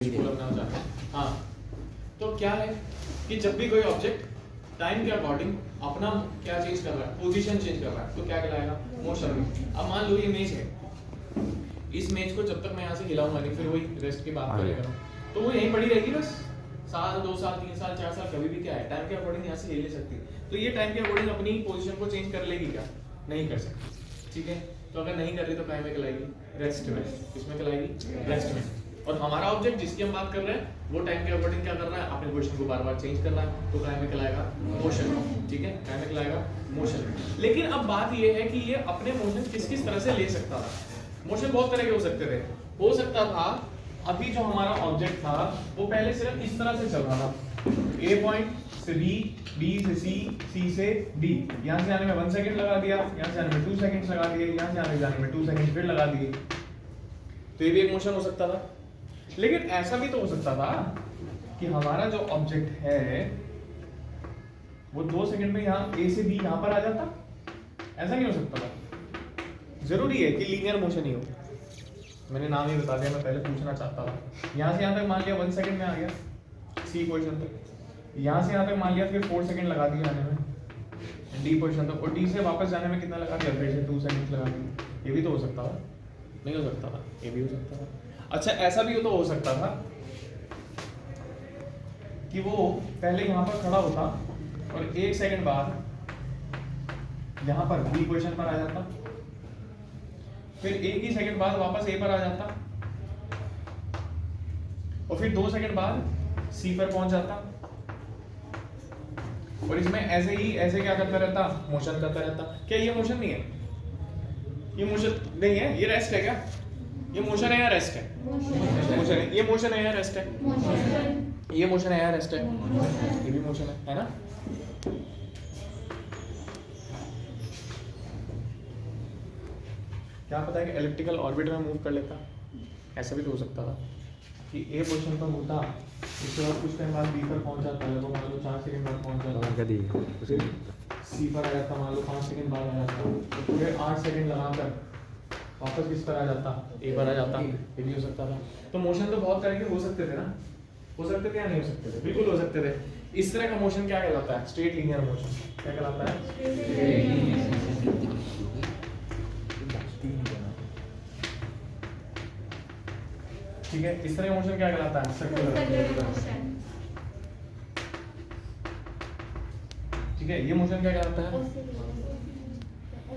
हाँ, तो क्या है कि जब भी कोई ऑब्जेक्ट टाइम के अकॉर्डिंग अपना क्या चेंज कर रहा है, पोजीशन चेंज कर रहा है, तो क्या कहलाएगा? मोशन में। अब मान लो ये मेज है, इस मेज को जब तक मैं यहाँ से हिलाऊंगा नहीं, फिर वही रेस्ट की बात करेगा, तो वो यहीं पड़ी रहेगी बस। साल, 2 साल, 3 साल, 4 साल, कभी भी क्या है, टाइम के अकॉर्डिंग यहाँ से हिल ले सकती है। तो ये टाइम के अकॉर्डिंग अपनी पोजीशन को चेंज कर लेगी क्या? नहीं कर सकती। ठीक है, तो अगर नहीं कर रही तो टाइम में कहलाएगी रेस्ट में। किसमें कहलाएगी? रेस्ट में। और हमारा ऑब्जेक्ट जिसकी हम बात कर रहे हैं वो टाइम के अकॉर्डिंग क्या कर रहा है? अपने पोजीशन को बार बार चेंज कर रहा है, तो टाइम में कहलाएगा मोशन। ठीक है, टाइम में कहलाएगा मोशन। लेकिन अब बात ये है कि ये अपने मोशन किस किस तरह से ले सकता था। मोशन बहुत तरह के हो सकते थे। हो सकता था अभी जो हमारा ऑब्जेक्ट था वो पहले सिर्फ इस तरह से चल रहा था, ए पॉइंट से बी, बी से सी, सी से डी। यहाँ से आने में 1 सेकंड लगा दिया, यहाँ से आने में 2 सेकंड लगा दिए, यहाँ से आने जाने में 2 सेकंड फिर लगा दिए। तो ये भी एक मोशन हो सकता था। लेकिन ऐसा भी तो हो सकता था कि हमारा जो ऑब्जेक्ट है वो 2 सेकंड में यहाँ ए से बी यहाँ पर आ जाता। ऐसा नहीं हो सकता था। जरूरी है कि लीनियर मोशन ही हो। मैंने नाम ही बता दिया, मैं पहले पूछना चाहता था। यहाँ से यहाँ तक मान लिया 1 सेकंड में आ गया सी पोजीशन तक, यहाँ से यहाँ तक मान लिया फिर 4 सेकंड लगा दिया आने में डी पोजीशन तक, और डी से वापस जाने में कितना लगा दिया? फिर से 2 सेकंड लगा दिया। ये भी तो हो सकता था। नहीं हो सकता था? ये भी हो सकता था। अच्छा, ऐसा भी तो हो सकता था कि वो पहले यहाँ पर खड़ा होता और 1 सेकंड बाद यहाँ पर बी पोजीशन पर आ जाता, फिर 1 ही सेकंड बाद वापस ए पर आ जाता, और फिर 2 सेकंड बाद सी पर पहुंच जाता। और इसमें ऐसे ही ऐसे क्या करता रहता? मोशन करता रहता। क्या ये मोशन नहीं है? ये मोशन नहीं है, ये रेस्ट है क्या? ये मोशन है या रेस्ट है? मोशन है। ये मोशन है या रेस्ट है? ये मोशन है या रेस्ट है? ये भी मोशन है ना? क्या पता है कि एलिप्टिकल ऑर्बिट में मूव कर लेता। ऐसा भी तो हो सकता था कि ए पोजीशन पर होता, उसके बाद कुछ टाइम बाद बी पर पहुंच जाता है, तो मान लो 4 सेकंड बाद पहुंच जाता, सी पर आ जाता, मान लो 5 सेकंड बाद आ जाता, तो पूरे 8 सेकंड लगाकर वापस किस पर आ जाता? ए पर आ जाता। ये भी हो सकता था। तो मोशन तो बहुत तरह के हो सकते थे ना? हो सकते थे या नहीं हो सकते थे? बिल्कुल हो सकते थे। इस तरह का मोशन क्या कहलाता है? Straight linear motion. क्या कहलाता है? ठीक है, इस तरह मोशन क्या कहलाता है? Circular motion. ठीक है, ये मोशन क्या कहलाता है?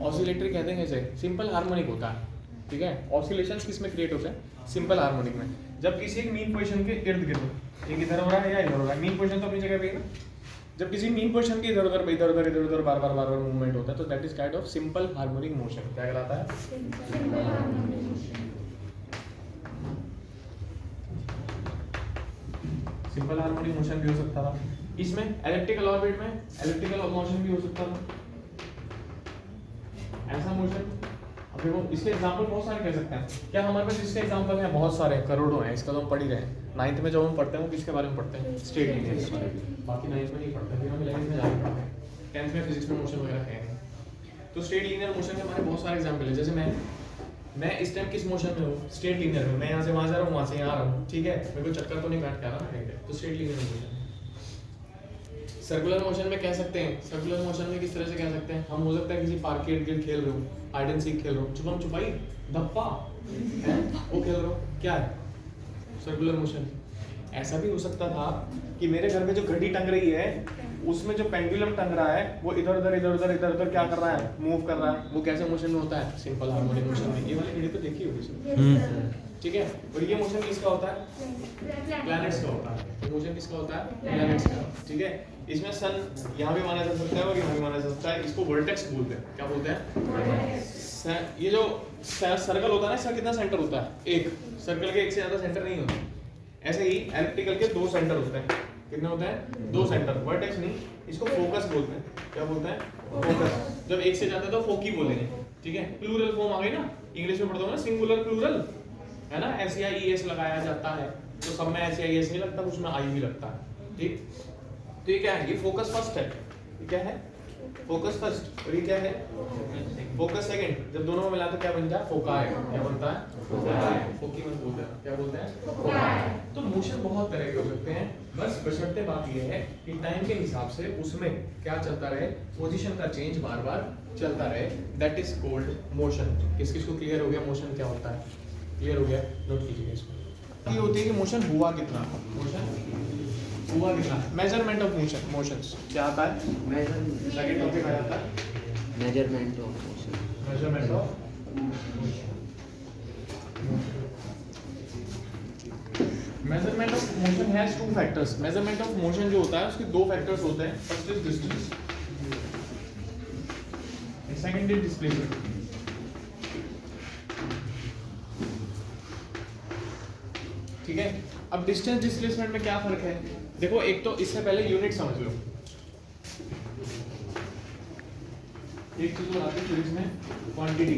ऑसिलेटरी कहते हैं इसे। सिंपल हार्मोनिक होता है। ठीक है, ऑसिलेशंस किस में क्रिएट होते हैं? सिंपल हार्मोनिक में। जब किसी एक मीन पोजीशन के इर्द गिर्द, एक इधर हो रहा है या इधर हो रहा है, मीन पोजीशन तो अपनी जगह पे है ना। जब किसी मीन पोजीशन के इधर उधर बार बार मूवमेंट होता है, तो that is kind of simple harmonic motion. क्या कहलाता है? सिंपल हार्मोनिक मोशन भी हो सकता था। इसमें एलिप्टिकल ऑर्बिट में एलिप्टिकल मोशन भी हो सकता था। ऐसा मोशन, अब देखो इसके एग्जांपल बहुत सारे कह सकते हैं। क्या हमारे पास इसके एग्जांपल हैं? बहुत सारे, करोड़ों हैं। इसका तो हम पढ़ ही रहे हैं। 9th में जब हम पढ़ते हैं वो किसके बारे में पढ़ते हैं? स्ट्रेट लीनियर के बारे में। बाकी 9th में नहीं पढ़ते, फिर हम 11th में जाके पढ़ते हैं। 10th में फिजिक्स में मोशन वगैरह है नहीं। तो स्ट्रेट लीनियर मोशन के हमारे बहुत सारे एग्जांपल हैं। जैसे मैं इस टाइम किस मोशन में हूँ? स्ट्रेट लीनियर में। मैं यहाँ से वहाँ जा रहा हूँ, वहाँ से यहाँ आ रहा हूँ। ठीक है, मेरे को चक्कर तो नहीं बैठ रहा है, तो straight linear motion. Circular motion में कह सकते हैं, सर्कुलर मोशन में किस तरह से कह सकते हैं? हम हो सकता है किसी पार्क के इर्द-गिर्द खेल रहे हो, हाइड एंड सीक खेल रहे हो, छुपम छुपाई, धप्पा, वो खेल रहे हो, क्या है? Circular motion. ऐसा भी हो सकता था कि मेरे घर में जो घड़ी टंग रही है उसमें जो पेंडुलम टंग रहा है वो इधर उधर क्या कर रहा है? मूव कर रहा है। वो कैसे मोशन में होता है? सिंपल हार्मोनिक मोशन में। ये वाली घड़ी तो देखी होगी। ठीक है, और ये मोशन किसका होता है? प्लैनेट्स का होता है। तो मोशन किसका होता है? प्लैनेट्स का। ठीक है, इसमें सन यहाँ भी माना जा सकता है और यहाँ भी माना जा सकता है। इसको वर्टेक्स बोलते हैं। क्या बोलते हैं? ये जो सर्कल होता है ना, इसका कितना सेंटर होता है? एक। सर्कल के एक से ज्यादा सेंटर नहीं होते। ऐसे ही एलिप्टिकल के 2 सेंटर होते हैं। कितने होते हैं? 2 सेंटर। वर्टेक्स नहीं, इसको फोकस बोलते हैं। क्या बोलते हैं? फोकस। जब एक से ज्यादा तो फोकी बोलेंगे। ठीक है, प्लूरल फॉर्म आ गई ना, इंग्लिश में पढ़ते हो ना, सिंगुलर प्लूरल है ना, SEIES लगाया जाता है। तो सब में SEIS नहीं लगता, उसमें आई भी लगता है। ठीक, तो ये क्या है? ये फोकस फर्स्ट है। ये क्या है? फोकस फर्स्ट और ये क्या है फोकस सेकंड। जब दोनों को मिला तो क्या बनता है फोकाई। क्या बनता है फोकाई। फोकी मत बोलते हैं, क्या बोलते हैं फोकाई। तो मोशन बहुत तरह के हो सकते हैं, बस बशर्ते बात ये है कि टाइम के हिसाब से उसमें क्या चलता रहे, पोजीशन का चेंज बार बार चलता रहे, दैट इज कॉल्ड मोशन। किस किस को क्लियर हो गया मोशन क्या होता है? क्लियर हो गया, नोट कीजिए इसको। ये होती है कि मोशन हुआ कितना, मोशन हुआ कितना, मेजरमेंट ऑफ मोशन। मोशंस क्या आता है? सेकंड टॉपिक आ जाता है measurement of motion. Measurement of measurement of motion has two factors. Measurement of motion जो होता है उसके दो फैक्टर्स होते हैं, first is distance, second is displacement. ठीक है, अब डिस्टेंस डिस्प्लेसमेंट में क्या फर्क है? देखो एक तो इससे पहले यूनिट समझ लो। एक चीज और आती है फिजिक्स में, क्वांटिटी।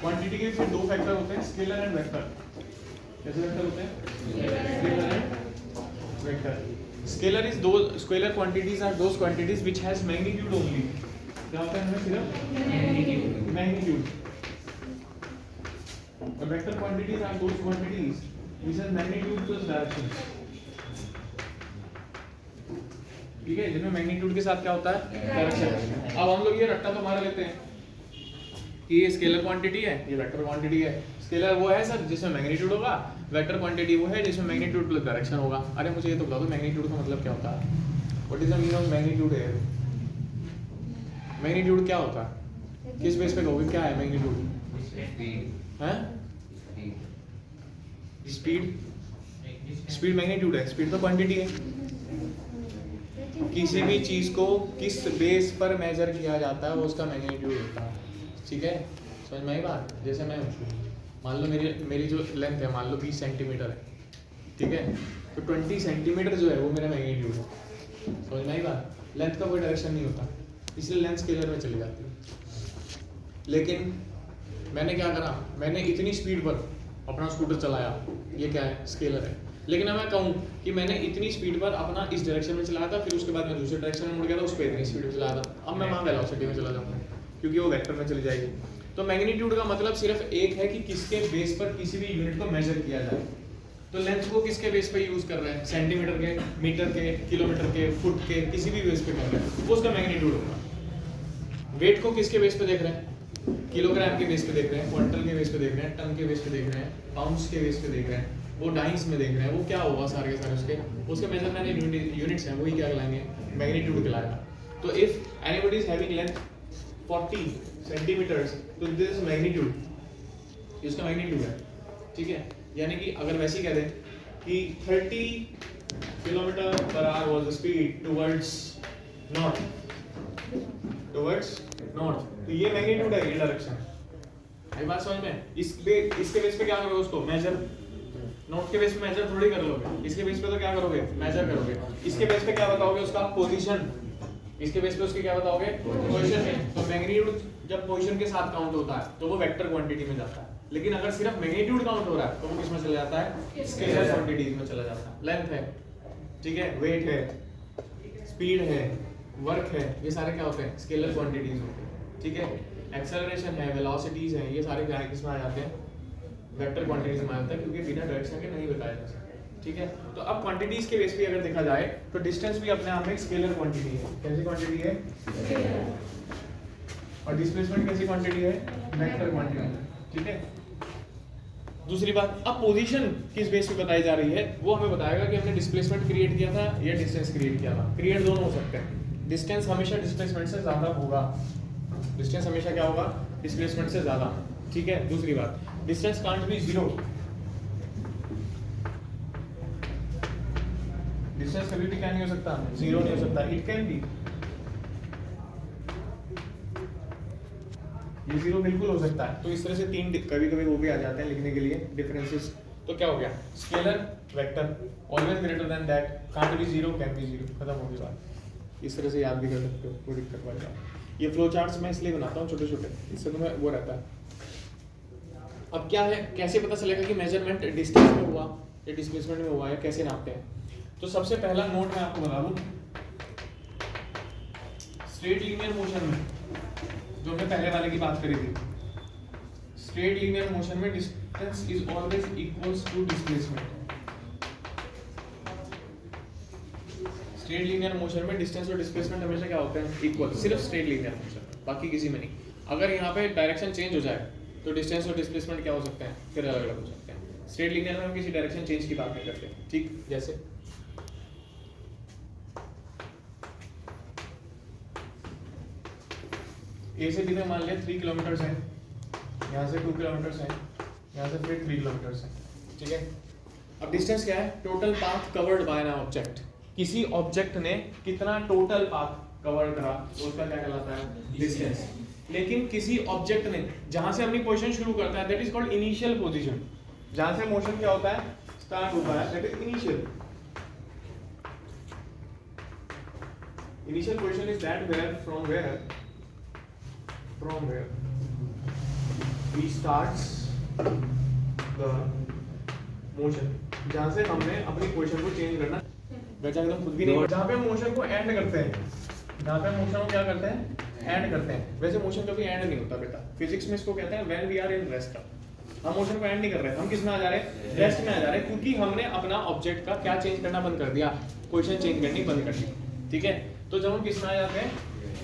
क्वांटिटी के फिर दो फैक्टर होते हैं, स्केलर एंड वेक्टर। कैसे वेक्टर होते हैं? Scalar and vector. Scalar is the scalar quantities are those quantities which has magnitude only. क्या होता है हमें सिर्फ मैग्नीट्यूड। और vector quantities are those quantities which has magnitude plus direction. ठीक है, जिसमें मैग्नीट्यूड के साथ क्या होता है डायरेक्शन। अब हम लोग ये रट्टा तो मार लेते हैं कि ये स्केलर क्वांटिटी है, ये वेक्टर क्वांटिटी है। स्केलर वो है सर जिसमें मैग्नीट्यूड होगा, वेक्टर क्वांटिटी वो है जिसमें मैग्नीट्यूड प्लस डायरेक्शन होगा। अरे मुझे ये तो बता दो मैग्नीट्यूड का मतलब क्या होता है? What is the meaning of magnitude है? मैग्नीट्यूड क्या होता है? किस बेस पे कहोगे क्या है मैग्नीट्यूड? हैं? स्पीड। स्पीड मैग्नीट्यूड है, स्पीड तो क्वांटिटी है। किसी भी चीज को किस बेस पर मेजर किया जाता है वो उसका मैग्नीट्यूड होता है। ठीक है, समझ में आई बात? जैसे मैं मान लो मेरी जो लेंथ है मान लो 20 सेंटीमीटर है, ठीक है, तो 20 सेंटीमीटर जो है वो मेरा मैग्नीट्यूड है। समझ में आई बात? लेंथ का कोई डायरेक्शन नहीं होता, इसलिए लेंथ स्केलर में चली जाती है। लेकिन मैंने क्या करा, मैंने इतनी स्पीड पर अपना स्कूटर चलाया, ये क्या है? स्केलर है। लेकिन अब मैं कहूँ कि मैंने इतनी स्पीड पर अपना इस डायरेक्शन में चलाया था, फिर उसके बाद मैं दूसरे डायरेक्शन में मुड़ गया था, उस पर इतनी स्पीड में चलाया था, अब मैं वहाँ वेलोसिटी में चला जाऊँगा क्योंकि वो वेक्टर में चली जाएगी। तो मैग्नीट्यूड का मतलब सिर्फ एक है कि किसके बेस पर किसी भी यूनिट को मेजर किया जाए। तो लेंथ को किसके बेस पे यूज कर रहे हैं? सेंटीमीटर के, मीटर के, किलोमीटर के, फुट के, किसी भी बेस पे कर रहे हैं, वो उसका मैग्नीट्यूड होगा। वेट को किसके बेस पे देख रहे हैं? किलोग्राम के बेस पे देख रहे हैं, क्विंटल के बेस पे देख रहे हैं, टन के बेस पे देख रहे हैं, पाउंड्स के बेस पे देख रहे हैं, वो डाइंस में देख रहे हैं, वो क्या होगा सारे के सारे उसके मेजरमेंट यूनिट्स हैं, वही क्या कहलाएंगे? मैग्नीट्यूड कहलाएगा। तो if anybody is having length 40 centimetres तो दिस इज मैग्नीट्यूड, इसका मैग्नीट्यूड है। ठीक है, यानी कि अगर वैसे ही कह दें कि 30 kilometre per hour was the speed towards north, तो ये मैग्नीट्यूड है, ये डायरेक्शन है। बात समझ में? इसके बेस पे क्या करोगे? उसको मेजर। नॉर्थ के बेस पे मेजर थोड़ी कर लोगे, इसके बेस पे तो क्या करोगे? मेजर करोगे। इसके बेस पे क्या बताओगे? उसका पोजीशन। इसके बेस पे उसके क्या बताओगे? पोजीशन। तो मैग्नीट्यूड जब पोजीशन के साथ काउंट होता है तो वो वेक्टर क्वांटिटी में जाता है, लेकिन अगर सिर्फ मैग्नीट्यूड काउंट हो रहा है तो वो किस में चला जाता है? स्केलर क्वांटिटीज में चला जाता है। लेंथ है, ठीक है, वेट है, स्पीड है, वर्क है, ये सारे क्या होते हैं? स्केलर क्वांटिटीज होते हैं। ठीक है, एक्सेलरेशन है, वेलोसिटीज हैं, ये सारे क्या किसमें आ जाते हैं? वेक्टर क्वांटिटीज में आ जाते हैं, क्योंकि बिना डायरेक्शन के नहीं बताया जा सकता। ठीक है, तो अब क्वांटिटीज के बेस पे अगर देखा जाए तो डिस्टेंस भी अपने आप में एक स्केलर क्वांटिटी है। कैसी क्वांटिटी है? और डिस्प्लेसमेंट कैसी क्वांटिटी है? Vector quantity. ठीक है, दूसरी बात, अब पोजीशन किस बेस पे बताई जा रही है वो हमें बताएगा कि हमने डिस्प्लेसमेंट क्रिएट किया था या डिस्टेंस क्रिएट किया था। क्रिएट दोनों हो सकते हैं। डिस्टेंस हमेशा डिस्प्लेसमेंट से ज्यादा होगा, डिस्टेंस हमेशा क्या होगा? डिस्प्लेसमेंट से ज्यादा। ठीक है, दूसरी बात, distance can't be zero. Distance कभी भी क्या नहीं हो सकता? जीरो नहीं हो सकता। इट कैन बी, ये जीरो बिल्कुल हो सकता है। तो इस तरह से तीन कभी कभी वो भी आ जाते हैं लिखने के लिए डिफरेंसेस। तो क्या हो गया? Scalar, vector, always greater than that, can't be zero, can be zero, खत्म हो गई बात। इस तरह से याद भी कर सकते हो, कोई दिक्कत वाली बात। ये फ्लो चार्ट्स मैं इसलिए बनाता हूँ छोटे छोटे, इससे तो मैं वो रहता है। अब क्या है, कैसे पता चलेगा कि मेजरमेंट डिस्टेंस में हुआ या डिस्प्लेसमेंट में हुआ है, कैसे नापते हैं? तो सबसे पहला नोट मैं आपको बता दूं, स्ट्रेट लीनियर मोशन में जो हमने पहले वाले की बात करी थी, स्ट्रेट लीनियर मोशन में distance is always equals to displacement. Straight linear motion में डिस्टेंस और डिस्प्लेसमेंट हमेशा क्या होते हैं? इक्वल, सिर्फ स्ट्रेट लीनियर मोशन, बाकी किसी में नहीं। अगर यहाँ पे डायरेक्शन चेंज हो जाए तो डिस्टेंस और डिस्प्लेसमेंट क्या हो सकते हैं? फिर अलग अलग हो सकते हैं। स्ट्रेट लीनियर में हम किसी डायरेक्शन चेंज की बात नहीं करते, ठीक? जैसे ए से बी में मान लिया 3 किलोमीटर है, यहाँ से 2 किलोमीटर है, यहाँ से फिर 3 किलोमीटर है, ठीक है। अब डिस्टेंस क्या है? Total path covered by an object. किसी ऑब्जेक्ट ने कितना टोटल पाथ कवर करा तो उसका क्या कहलाता है? डिस्टेंस। लेकिन किसी ऑब्जेक्ट ने जहां से अपनी पोजीशन शुरू करता है, that is called initial position. जहां से मोशन क्या होता है? स्टार्ट होता है, that is initial. Initial position is that where from where we starts the motion, जहां से हमने अपनी पोजीशन को चेंज करना, वैसे एकदम खुद भी नहीं, जहां पे मोशन को एंड करते हैं, जहां पे मोशन को क्या करते हैं? एंड करते हैं। वैसे मोशन कभी एंड नहीं होता बेटा, फिजिक्स में इसको कहते हैं when we are in rest. हम मोशन को एंड नहीं कर रहे, हम किस में आ जा रहे हैं? रेस्ट में आ जा रहे हैं, क्योंकि हमने अपना ऑब्जेक्ट का क्या चेंज करना बंद कर दिया? पोजीशन चेंज करनी बंद कर दी, ठीक है। तो जब हम किस में आ जाते हैं?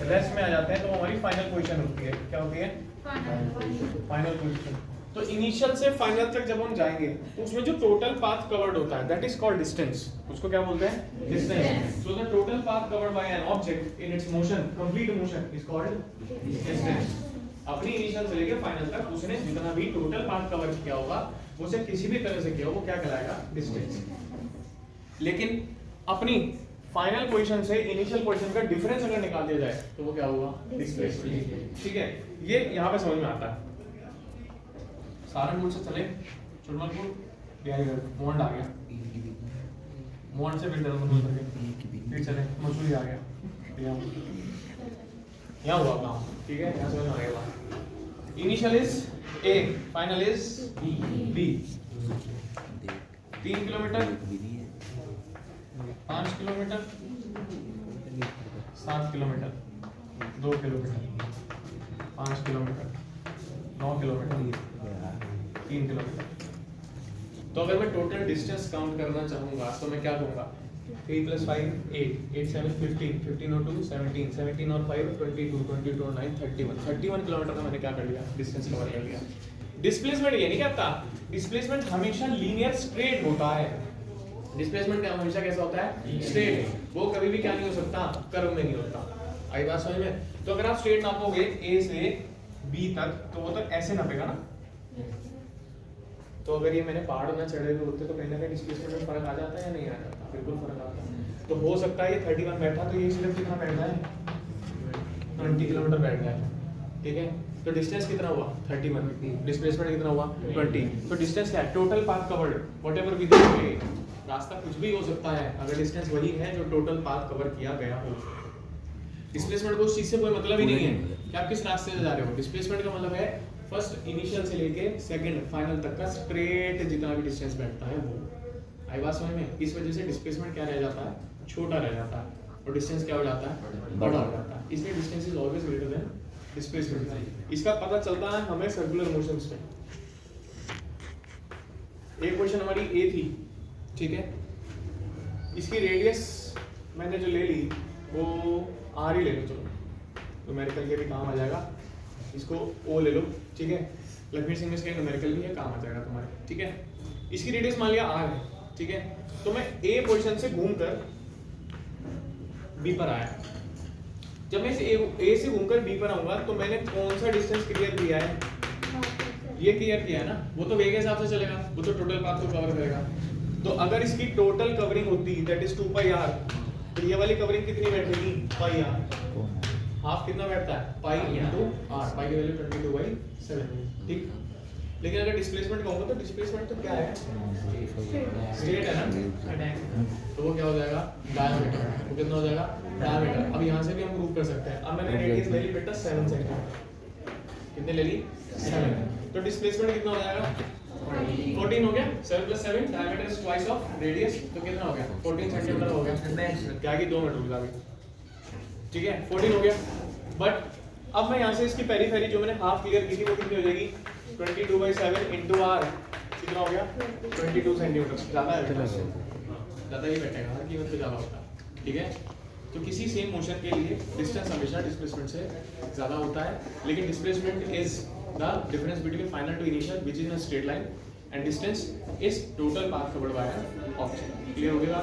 रेस्ट में आ जाते हैं, तो हमारी फाइनल पोजीशन होती है, क्या होती है? Final position. तो इनिशियल से फाइनल तक जब हम जाएंगे तो उसमें जो टोटल पाथ कवर्ड होता है, दैट इज कॉल्ड डिस्टेंस। उसको क्या बोलते हैं? Distance. So the total path covered by an object in its motion, complete motion, is called distance. अपनी इनिशियल से लेकर फाइनल तक उसने जितना भी टोटल पाथ कवर किया होगा, उसे किसी भी तरह से किया हो, वो क्या कहलाएगा? डिस्टेंस। लेकिन अपनी फाइनल पोजीशन से इनिशियल पोजीशन का डिफरेंस अगर निकाल दिया जाए तो वो क्या होगा? डिस्प्लेसमेंट, ठीक है। ये यहाँ पे समझ में आता है। सहारनपुर से चले चुड़मलपुर, मोहन आ गया, मोहन से फिर फिर चले मसूरी आ गया, यहाँ हुआ काम, ठीक है। यहाँ समझ में आ गया। Initial is A, final is B. 3 kilometre, 5 kilometre, 7 kilometre, 2 kilometre, 5 kilometre, 9 kilometre, 3 kilometre. तो अगर मैं टोटल डिस्टेंस काउंट करना चाहूंगा तो मैं क्या कहूंगा? 3 + 5 8, 8 7 15, 15 और 2 17, 17 और 5 22, 22 और 9 31, 31 किलोमीटर का मैंने क्या कर लिया? डिस्टेंस कवर कर लिया। डिस्प्लेसमेंट ये नहीं कहता, डिस्प्लेसमेंट हमेशा लीनियर स्ट्रेट होता है। डिस्प्लेसमेंट का हमेशा कैसा होता है? स्ट्रेट। वो कभी भी क्या नहीं हो सकता? कर्व में नहीं होता। आई बात समझ में? तो अगर आप स्ट्रेट नापोगे ए से बी तक, तो वो तो ऐसे नापेगा ना। तो अगर ये मैंने पहाड़ ना चढ़े हुए होते तो कहीं ना कहीं डिस्प्लेसमेंट में फर्क आ जाता है या नहीं आ जाता? बिल्कुल फर्क आता है। तो हो सकता है ये 31 बैठा तो ये सिर्फ कितना बैठ रहा है? 20 किलोमीटर बैठ रहा है, ठीक है। तो डिस्टेंस कितना हुआ? 31। डिस्प्लेसमेंट कितना हुआ? 20। तो डिस्टेंस क्या है? Total path covered, whatever we देंगे, रास्ता कुछ भी हो सकता है अगर डिस्टेंस वही है जो टोटल पाथ कवर किया गया हो। डिस्प्लेसमेंट को उस चीज से कोई मतलब ही नहीं है कि आप किस रास्ते से जा रहे हो। डिस्प्लेसमेंट का मतलब है फर्स्ट इनिशियल से लेके सेकंड फाइनल तक का स्ट्रेट जितना भी डिस्टेंस बैठता है वो। आई बात समझ में? इस वजह से डिस्प्लेसमेंट क्या रह जाता है? छोटा रह जाता है, और डिस्टेंस क्या हो जाता है? बड़ा हो जाता है। इसलिए distance is always greater than displacement. इसका पता चलता है हमें सर्कुलर मोशंस में। एक क्वेश्चन हमारी ए थी, ठीक है। इसकी रेडियस मैंने जो ले ली वो आर ही ले लो, चलो न्यूमेरिकल के भी काम आ जाएगा। इसको ओ ले लो, ठीक है। लक्ष्मी सिंह इसका न्यूमेरिकल भी है, काम आ जाएगा तुम्हारे, ठीक है। इसकी रेडियस मान लिया आर है, ठीक है। तो मैं ए पोजीशन से घूमकर बी पर आया। जब मैं ए से घूमकर बी पर आऊंगा तो मैंने कौन सा डिस्टेंस क्लियर किया है? ये क्लियर किया है ना। वो तो वे के हिसाब से चलेगा, वो तो टोटल पाथ को कवर करेगा। तो अगर इसकी टोटल कवरिंग होती दैट इज 2πr, तो ये वाली कवरिंग कितनी बैठेगी? πr। हाफ कितना बैठता है? पाई इंटू आर, पाई की वैल्यू 22/7, ठीक। लेकिन अगर डिस्प्लेसमेंट कहूंगा तो डिस्प्लेसमेंट तो क्या है? स्ट्रेट है ना, तो वो क्या हो जाएगा? डायमीटर। वो कितना हो जाएगा? डायमीटर। अब यहाँ से भी हम प्रूव कर सकते हैं। अब मैंने रेडियस ले ली बेटा 7 सेंटीमीटर। कितने ले ली? 7। तो डिस्प्लेसमेंट कितना हो जाएगा? 14 हो गया। 7 + 7 diameter is twice of radius, तो कितना हो गया? 14 सेंटीमीटर हो गया। क्या की 2 मिनट रुक जाओगे। ठीक है 14 हो गया। बट अब मैं यहाँ से इसकी पेरीफेरी जो मैंने हाफ क्लियर की थी वो कितनी हो जाएगी 22/7 इंटू आर कितना हो गया 22 सेंटीमीटर। ज़्यादा है ज़्यादा ही बैठेगा हर कीमत पे ज़्यादा होता है। ठीक है तो किसी सेम मोशन के लिए डिस्टेंस हमेशा डिस्प्लेसमेंट से ज़्यादा होता है, लेकिन displacement is the difference between final to initial which is in straight line and distance is total path covered by an object. Clear हो गया?